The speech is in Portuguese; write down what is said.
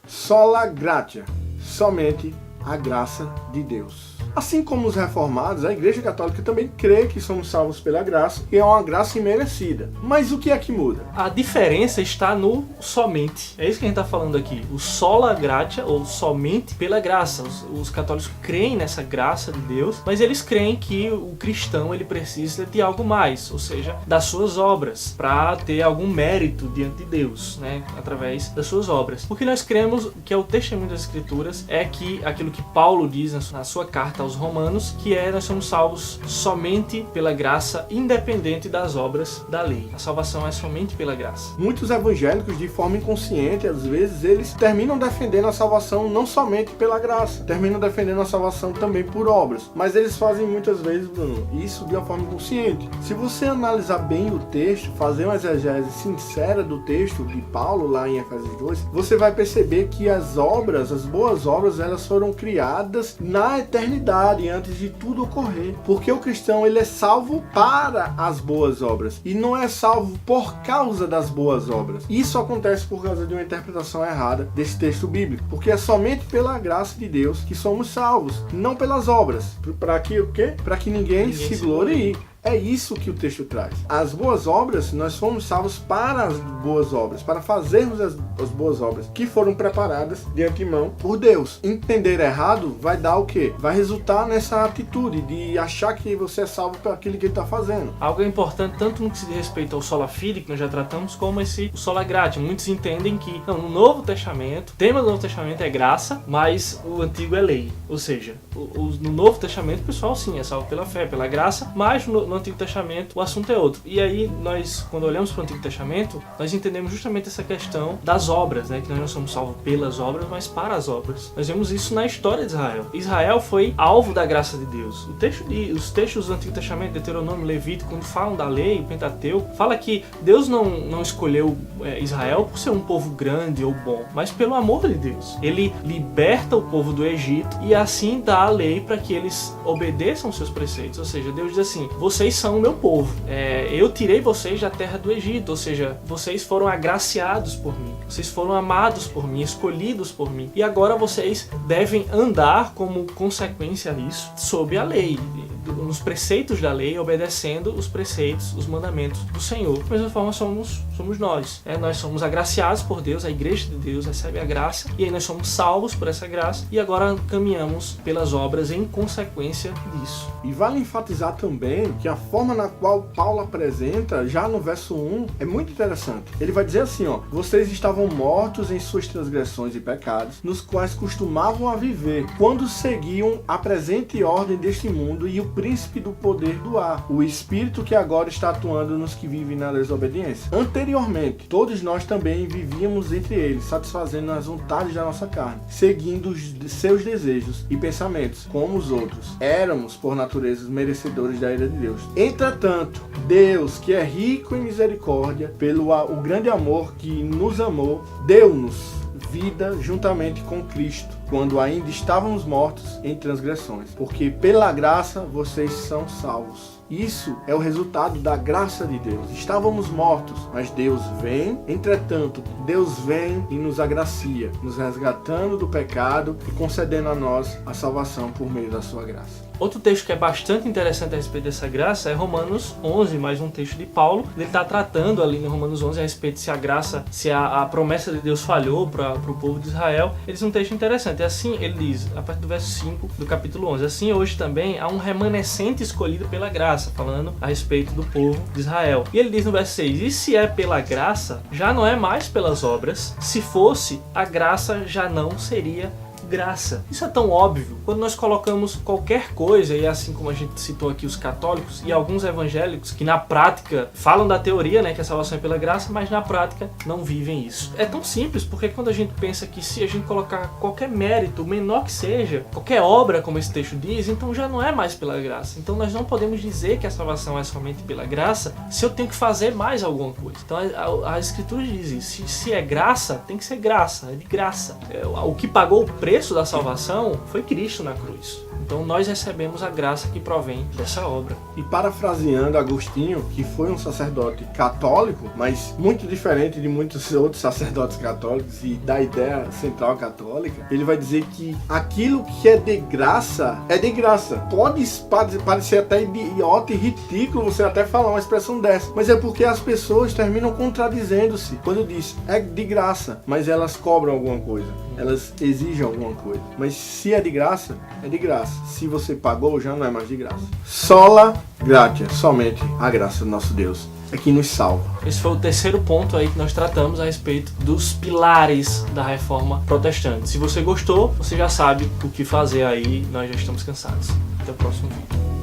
Sola gratia, somente a graça de Deus. Assim como os reformados, a Igreja Católica também crê que somos salvos pela graça e é uma graça imerecida. Mas o que é que muda? A diferença está no somente. É isso que a gente está falando aqui. O sola gratia, ou somente pela graça. Os católicos creem nessa graça de Deus, mas eles creem que o cristão ele precisa de algo mais, ou seja, das suas obras, para ter algum mérito diante de Deus, né? Através das suas obras. Porque nós cremos que o testemunho das Escrituras é que aquilo que Paulo diz na sua carta aos Romanos, que nós somos salvos somente pela graça, independente das obras da lei. A salvação é somente pela graça. Muitos evangélicos, de forma inconsciente, às vezes, eles terminam defendendo a salvação não somente pela graça, terminam defendendo a salvação também por obras. Mas eles fazem muitas vezes, Bruno, isso de uma forma inconsciente. Se você analisar bem o texto, fazer uma exegese sincera do texto de Paulo, lá em Efésios 2, você vai perceber que as obras, as boas obras, elas foram criadas na eternidade, antes de tudo ocorrer. Porque o cristão ele é salvo para as boas obras e não é salvo por causa das boas obras. Isso acontece por causa de uma interpretação errada desse texto bíblico, porque é somente pela graça de Deus que somos salvos, não pelas obras. Para que o quê? Para que ninguém se glorie. É isso que o texto traz. As boas obras, nós fomos salvos para as boas obras, para fazermos as boas obras que foram preparadas de antemão por Deus. Entender errado vai dar o quê? Vai resultar nessa atitude de achar que você é salvo por aquilo que ele está fazendo. Algo importante, tanto no que se diz respeito ao sola fide, que nós já tratamos, como esse sola gratia. Muitos entendem que no Novo Testamento, o tema do Novo Testamento é graça, mas o Antigo é lei. Ou seja, no Novo Testamento, o pessoal sim é salvo pela fé, pela graça, mas no Antigo Testamento o assunto é outro. E aí nós, quando olhamos para o Antigo Testamento, nós entendemos justamente essa questão das obras, né? Que nós não somos salvos pelas obras, mas para as obras. Nós vemos isso na história de Israel. Israel foi alvo da graça de Deus. Os textos do Antigo Testamento, Deuteronômio, Levítico, quando falam da lei, o Pentateuco, fala que Deus não escolheu Israel por ser um povo grande ou bom, mas pelo amor de Deus. Ele liberta o povo do Egito e assim dá a lei para que eles obedeçam os seus preceitos. Ou seja, Deus diz assim: vocês são o meu povo. Eu tirei vocês da terra do Egito, ou seja, vocês foram agraciados por mim, vocês foram amados por mim, escolhidos por mim, e agora vocês devem andar como consequência disso sob a lei, nos preceitos da lei, obedecendo os preceitos, os mandamentos do Senhor. Da mesma forma somos nós. Nós somos agraciados por Deus, a igreja de Deus recebe a graça, e aí nós somos salvos por essa graça, e agora caminhamos pelas obras em consequência disso. E vale enfatizar também que a forma na qual Paulo apresenta, já no verso 1, é muito interessante. Ele vai dizer assim, vocês estavam mortos em suas transgressões e pecados, nos quais costumavam a viver, quando seguiam a presente ordem deste mundo e o príncipe do poder do ar, o espírito que agora está atuando nos que vivem na desobediência. Anteriormente, todos nós também vivíamos entre eles, satisfazendo as vontades da nossa carne, seguindo os seus desejos e pensamentos, como os outros. Éramos, por natureza, merecedores da ira de Deus. Entretanto, Deus, que é rico em misericórdia, pelo o grande amor que nos amou, deu-nos vida juntamente com Cristo, quando ainda estávamos mortos em transgressões, porque pela graça vocês são salvos. Isso é o resultado da graça de Deus. Estávamos mortos, mas Deus vem. Entretanto, Deus vem e nos agracia, nos resgatando do pecado e concedendo a nós a salvação por meio da sua graça. Outro texto que é bastante interessante a respeito dessa graça é Romanos 11, mais um texto de Paulo. Ele está tratando ali no Romanos 11 a respeito se a graça, se a promessa de Deus falhou para o povo de Israel. Ele diz um texto interessante. Assim, ele diz, a partir do verso 5 do capítulo 11, assim hoje também há um remanescente escolhido pela graça, falando a respeito do povo de Israel. E ele diz no verso 6, e se é pela graça, já não é mais pelas obras. Se fosse, a graça já não seria graça. Isso é tão óbvio. Quando nós colocamos qualquer coisa, e assim como a gente citou aqui os católicos e alguns evangélicos que na prática falam da teoria, né, que a salvação é pela graça, mas na prática não vivem isso. É tão simples, porque quando a gente pensa que se a gente colocar qualquer mérito, menor que seja, qualquer obra, como esse texto diz, então já não é mais pela graça. Então nós não podemos dizer que a salvação é somente pela graça se eu tenho que fazer mais alguma coisa. Então a Escritura diz isso. Se é graça, tem que ser graça, é de graça. O que pagou o preço da salvação foi Cristo na cruz. Então nós recebemos a graça que provém dessa obra. E parafraseando Agostinho, que foi um sacerdote católico, mas muito diferente de muitos outros sacerdotes católicos e da ideia central católica, ele vai dizer que aquilo que é de graça é de graça. Pode parecer até idiota e ridículo você até falar uma expressão dessa, mas é porque as pessoas terminam contradizendo-se quando diz é de graça, mas elas cobram alguma coisa, elas exigem alguma coisa. Mas se é de graça, é de graça. Se você pagou, já não é mais de graça. Sola gratia, somente a graça do nosso Deus é que nos salva. Esse foi o terceiro ponto aí que nós tratamos a respeito dos pilares da reforma protestante. Se você gostou, você já sabe o que fazer aí, nós já estamos cansados. Até o próximo vídeo.